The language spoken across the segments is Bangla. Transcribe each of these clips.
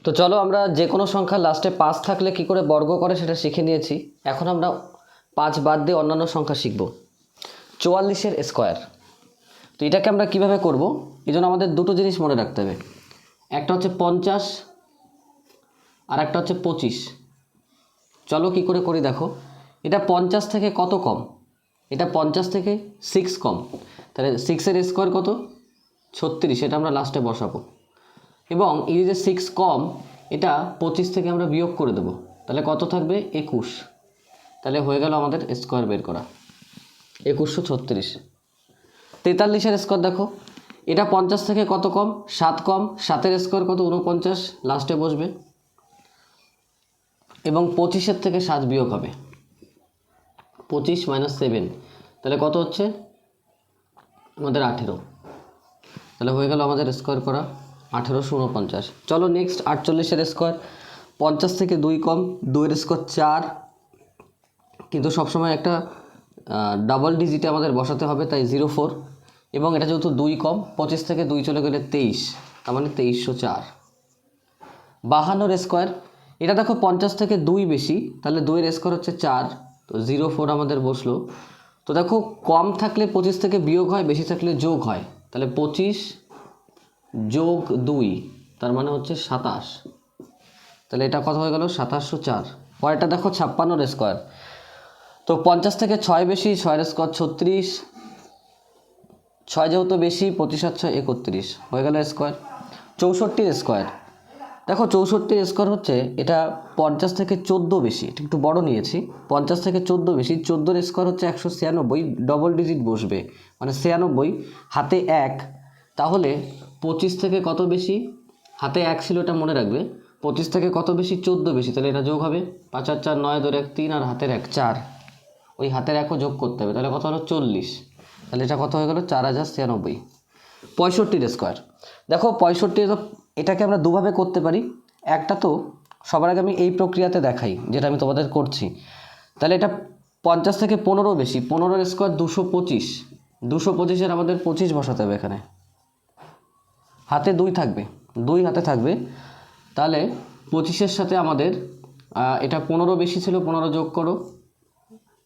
তো চলো আমরা যে কোনো সংখ্যার লাস্টে 5 থাকলে কি করে বর্গ করে সেটা শিখে নিয়েছি। এখন আমরা 5 বাদ দিয়ে অন্যান্য সংখ্যা শিখব। 44-এর স্কোয়ার। তো এটাকে আমরা কিভাবে করব, এই জন্য আমাদের দুটো জিনিস মনে রাখতে হবে। একটা হচ্ছে 50 আর একটা হচ্ছে 25। চলো কি করে করি দেখো। এটা 50 থেকে কত কম? এটা 50 থেকে 6 কম, তাহলে 6-এর স্কোয়ার কত? 36। এটা আমরা লাস্টে বসাবো। এবং এই যে 6 কম, এটা 25 থেকে আমরা বিয়োগ করে দেবো, তাহলে কত থাকবে? 21। তাহলে হয়ে গেল আমাদের স্কোয়ার বের করা, 2136। 43-এর স্কোয়ার দেখো, এটা 50 থেকে কত কম? 7 কম, 7-এর স্কোয়ার কত? 49, লাস্টে বসবে। এবং 25-এর থেকে 7 বিয়োগ হবে, 25 - 7, তাহলে কত হচ্ছে আমাদের? 18। তাহলে হয়ে গেল আমাদের স্কোয়ার করা 1849। চলো নেক্সট 48-এর স্কোয়ার। 50 থেকে 2 কম, 2-এর স্কোয়ার 4, কিন্তু সবসময় একটা ডাবল ডিজিটে আমাদের বসাতে হবে, তাই 04। এবং এটা যেহেতু 2 কম, 25 থেকে 2 চলে গেলে 23, তার মানে 2304। 52-এর স্কোয়ার, এটা দেখো 50 থেকে 2 বেশি, তাহলে 2-এর স্কোয়ার হচ্ছে 4, তো 04 আমাদের বসলো। তো দেখো কম থাকলে 25 থেকে বিয়োগ হয়, বেশি থাকলে যোগ হয়, তাহলে 25 যোগ 2, তার মানে হচ্ছে 27। তাহলে এটা কত হয়ে গেল? 2704। পরেরটা দেখো 56-এর স্কোয়ার। তো 50 থেকে 6 বেশি, 6-এর স্কোয়ার 36, 6 যেহেতু বেশি, 25 আর 6 31, হয়ে গেল স্কোয়ার। 64-এর স্কোয়ার, দেখো 64-এর স্কোয়ার হচ্ছে, এটা 50 থেকে 14 বেশি, এটা একটু বড় নিয়েছি। 50 থেকে 14 বেশি, 14-এর স্কোয়ার হচ্ছে 196, ডবল ডিজিট বসবে, মানে 96, হাতে 1। তাহলে 25 থেকে কত বেশি? হাতে 1 ছিল, এটা মনে রাখবে। 25 থেকে কত বেশি? 14 বেশি, তাহলে এটা যোগ হবে। 5 আর 4 9, 2 1 3, আর হাতের 1 4, ওই হাতের 1ও যোগ করতে হবে, তাহলে কত হলো? 40। তাহলে এটা কত হয়ে গেল? 4096। 65-এর স্কোয়ার, দেখো 65, এটাকে আমরা দুভাবে করতে পারি। একটা তো সবার আগে আমি এই প্রক্রিয়াতে দেখাই, যেটা আমি তোমাদের করছি। তাহলে এটা 50 থেকে 15 বেশি, 15-এর স্কোয়ার 225, 225-এর আমাদের 25 বসাতে হবে এখানে। হাতে 2 থাকবে, 2 হাতে থাকবে, তাহলে 25-এর সাথে আমাদের এটা 15 বেশি ছিল, 15 যোগ করো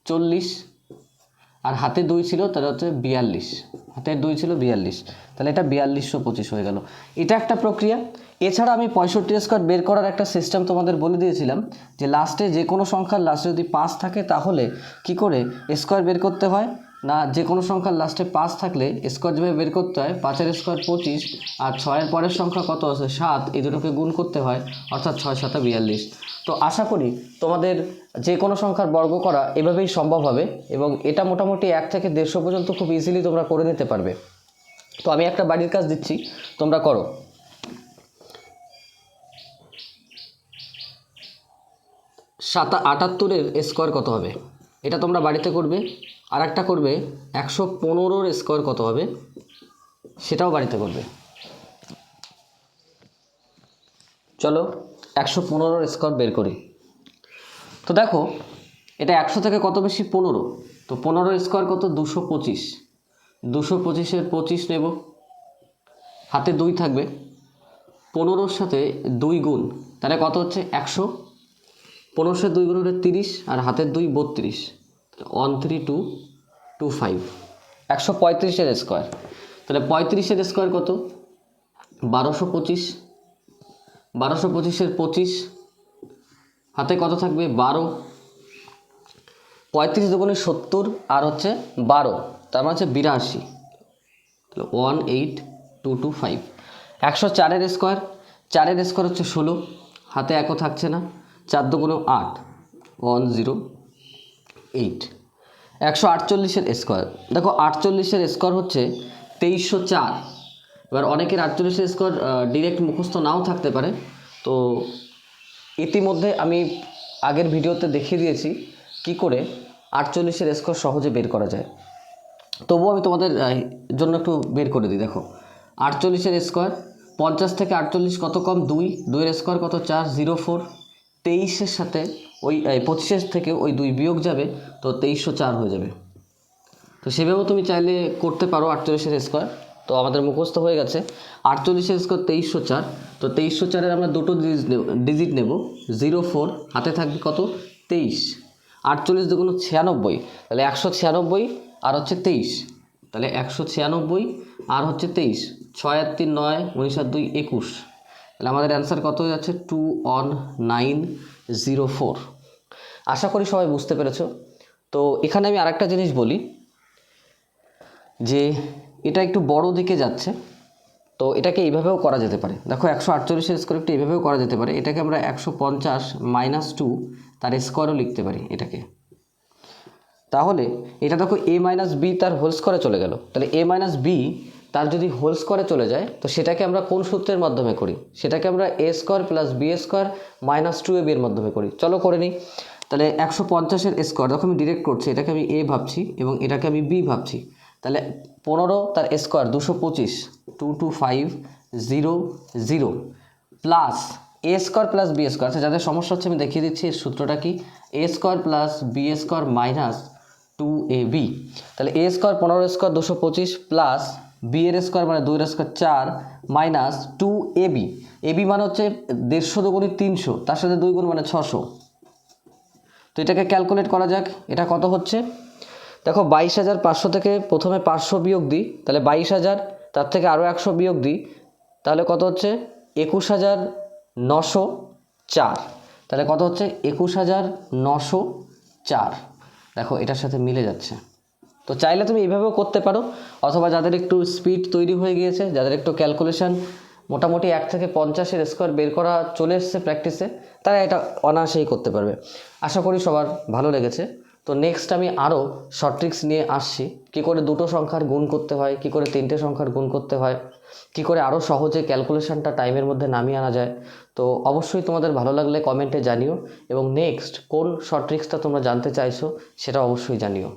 40, আর হাতে 2 ছিল, তাহলে হচ্ছে 42, হাতে 2 ছিল 42, তাহলে এটা 4225 হয়ে গেল। এটা একটা প্রক্রিয়া। এছাড়া আমি 65-এর স্কোয়ার বের করার একটা সিস্টেম তোমাদের বলে দিয়েছিলাম, যে লাস্টে যে কোনো সংখ্যার লাস্টে যদি 5 থাকে তাহলে কি করে স্কোয়ার বের করতে হয় না, যে কোনো সংখ্যার লাস্টে 5 থাকলে স্কোয়ার যেভাবে বের করতে হয়, 5-এর স্কোয়ার 25, আর 6-এর পরের সংখ্যা কত আছে? 7, এই দুটোকে গুণ করতে হয়, অর্থাৎ 6 7 42। তো আশা করি তোমাদের যে কোনো সংখ্যার বর্গ করা এভাবেই সম্ভব হবে, এবং এটা মোটামুটি 1 থেকে 150 পর্যন্ত খুব ইজিলি তোমরা করে নিতে পারবে। তো আমি একটা বাড়ির কাজ দিচ্ছি, তোমরা করো। 78-এর স্কোয়ার কত হবে? এটা তোমরা বাড়িতে করবে। আর একটা করবে 115-এর স্কোয়ার কত হবে, সেটাও বাড়িতে করবে। চলো 115-এর স্কোয়ার বের করি। তো দেখো এটা 100 থেকে কত বেশি? 15, তো 15-এর স্কোয়ার কত? 225, 225-এর 25 নেব, হাতে 2 থাকবে, 15-র সাথে 2 গুণ, তাহলে কত হচ্ছে? 100। 15-এর 2 গুণ হলে 30, আর হাতের 2 32, 13225। 135-এর স্কোয়ার, তাহলে 35-এর স্কোয়ার কত? 1225, 1225-এর 25, হাতে কত থাকবে? 12, 35 দুগুণে 70, আর হচ্ছে 12, তার মানে হচ্ছে 82, তাহলে 18225। 104-এর স্কোয়ার, 4-এর স্কোয়ার হচ্ছে 16, হাতে 1ও থাকছে না, 4 দুগুণে 8, 108। 148-এর স্কোয়ার, দেখো 48-এর স্কোয়ার হচ্ছে 2304। এবার অনেকের 48-এর স্কোয়ার ডিরেক্ট মুখস্থ নাও থাকতে পারে, তো ইতিমধ্যে আমি আগের ভিডিওতে দেখিয়ে দিয়েছি কি করে 48-এর স্কোয়ার সহজে বের করা যায়। তবুও আমি তোমাদের জন্য একটু বের করে দিই। দেখো 48-এর স্কোয়ার, 50 থেকে 48 কত কম? 2, 2-এর স্কোয়ার কত? 4, 04। 23-এর সাথে ওই 25-এর থেকে ওই 2 বিয়োগ যাবে, তো 2304 হয়ে যাবে। তো সেভাবেও তুমি চাইলে করতে পারো 48-এর স্কোয়ার। তো আমাদের মুখস্থ হয়ে গেছে 48 স্কোয়ার 2304। তো 2304-এর আমরা দুটো ডিজিট নেব, 04, হাতে থাকবে কত 23, 48 দুগুণ 96, তাহলে 196 আর হচ্ছে 23, তাহলে 196 আর হচ্ছে 23, 6 আর 3 9, 19 আর 2 21, তাহলে আমাদের অ্যান্সার কত হয়ে যাচ্ছে 21904। আশা করি সবাই বুঝতে পেরেছো। তো এখানে আমি আরেকটা জিনিস বলি যে এটা একটু বড় দিকে যাচ্ছে, তো এটাকে এইভাবেও করা যেতে পারে। দেখো 148 স্কোয়ার একটু এইভাবেও করা যেতে পারে, এটাকে আমরা 150 - 2 তার স্কোয়ারও লিখতে পারি এটাকে। তাহলে এটা দেখো a - b তার হোল স্কোয়ারে চলে গেল, তাহলে a - b তার যদি হোল স্কোয়ারে চলে যায় তো সেটাকে আমরা কোন সূত্রের মাধ্যমে করি, সেটাকে আমরা a² + b² - 2ab এর মাধ্যমে করি। চলো করে নিই। তাহলে 150-এর স্কোয়ার, দেখো আমি ডিরেক্ট করছি, এটাকে আমি a ভাবছি এবং এটাকে আমি b ভাবছি, তাহলে 15 তার স্কোয়ার 225, 225,0,0 প্লাস a² + b²। আচ্ছা যাদের সমস্যা হচ্ছে আমি দেখিয়ে দিচ্ছি এর সূত্রটা কি, a² + b² - 2ab, তাহলে a² 15² 225 প্লাস b এর স্কোয়ার মানে 2 এর স্কোয়ার 4 মাইনাস 2ab, ab মানে হচ্ছে 150 দুগুণে 300, তার সাথে 2 গুণ মানে 600। তো এটাকে ক্যালকুলেট করা যাক, এটা কত হচ্ছে দেখো 22,500 থেকে প্রথমে 500 বিয়োগ দিই, তাহলে 22,000, তার থেকে আরও 100 বিয়োগ দিই, তাহলে কত হচ্ছে 21,904, তাহলে কত হচ্ছে 21,904। দেখো এটার সাথে মিলে যাচ্ছে। তো চাইলে তুমি এইভাবেও করতে পারো, অথবা যাদের একটু স্পিড তৈরি হয়ে গিয়েছে, যাদের একটু ক্যালকুলেশন মোটামুটি 1 থেকে 50-এর স্কোয়ার বের করা চলে এসছে প্র্যাকটিসে, তারা এটা অনায়াসেই করতে পারবে। আশা করি সবার ভালো লেগেছে। তো নেক্সট আমি আরও শর্ট ট্রিক্স নিয়ে আসছি, কী করে দুটো সংখ্যার গুণ করতে হয়, কী করে 3টে সংখ্যার গুণ করতে হয়, কী করে আরও সহজে ক্যালকুলেশনটা টাইমের মধ্যে নামিয়ে আনা যায়। তো অবশ্যই তোমাদের ভালো লাগলে কমেন্টে জানিও, এবং নেক্সট কোন শর্ট ট্রিক্সটা তোমরা জানতে চাইছো সেটা অবশ্যই জানিও।